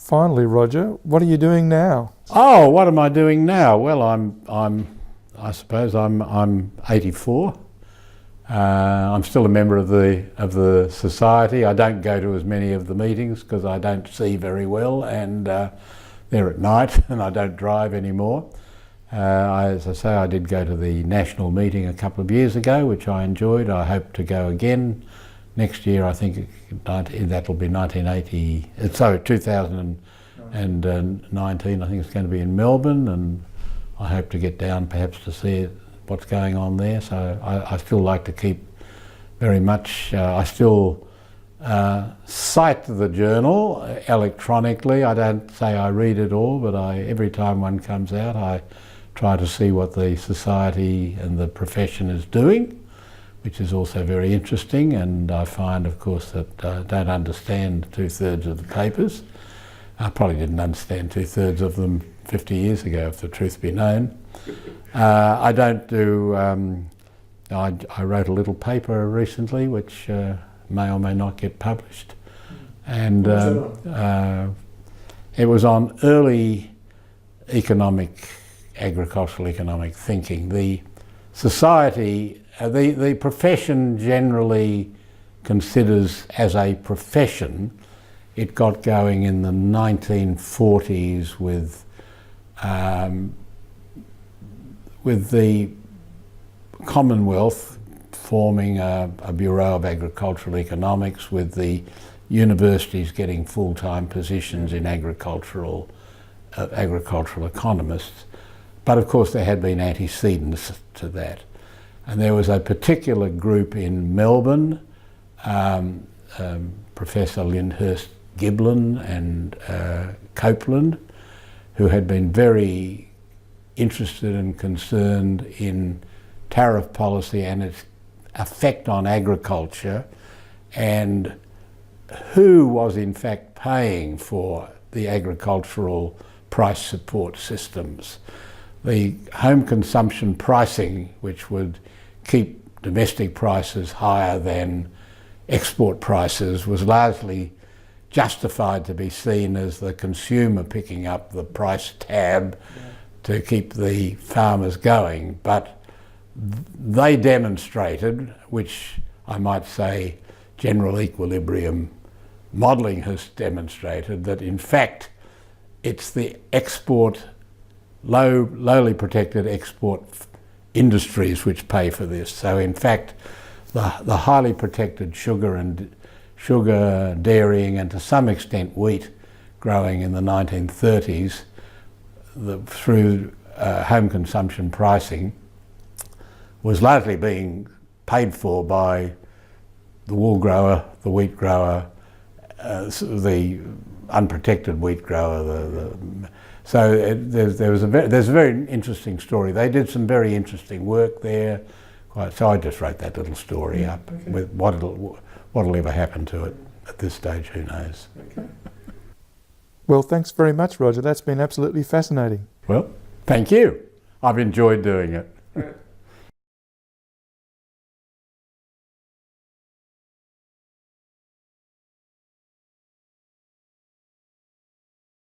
Finally, Roger, what are you doing now? Oh, what am I doing now? Well, I suppose I'm 84. I'm still a member of the society. I don't go to as many of the meetings because I don't see very well, and they're at night, and I don't drive anymore. As I say, I did go to the national meeting a couple of years ago, which I enjoyed. I hope to go again next year. I think that'll be 2019. I think it's going to be in Melbourne, and I hope to get down perhaps to see what's going on there. So I still like to keep very much. I still cite the journal electronically. I don't say I read it all, but every time one comes out, I try to see what the society and the profession is doing, which is also very interesting. And I find, of course, that I don't understand 2/3 of the papers. I probably didn't understand 2/3 of them 50 years ago, if the truth be known. I don't do. I wrote a little paper recently, which may or may not get published, and it was on early agricultural economic thinking. The society, the profession generally considers as a profession. It got going in the 1940s with the Commonwealth forming a Bureau of Agricultural Economics, with the universities getting full-time positions in agricultural economists. But of course there had been antecedents to that. And there was a particular group in Melbourne, Professor Lyndhurst Giblin and Copeland, who had been very interested and concerned in tariff policy and its effect on agriculture, and who was in fact paying for the agricultural price support systems. The home consumption pricing, which would keep domestic prices higher than export prices, was largely justified to be seen as the consumer picking up the price tab to keep the farmers going. But they demonstrated, which I might say general equilibrium modelling has demonstrated, that in fact it's the lowly protected export industries which pay for this. So in fact the highly protected sugar, dairying, and to some extent wheat growing in the 1930s through home consumption pricing was largely being paid for by the wool grower, the wheat grower, the unprotected wheat grower. There's a very interesting story. They did some very interesting work there. So I just wrote that little story up. Okay. With what'll ever happen to it at this stage, who knows? Okay. Well, thanks very much, Roger. That's been absolutely fascinating. Well, thank you. I've enjoyed doing it.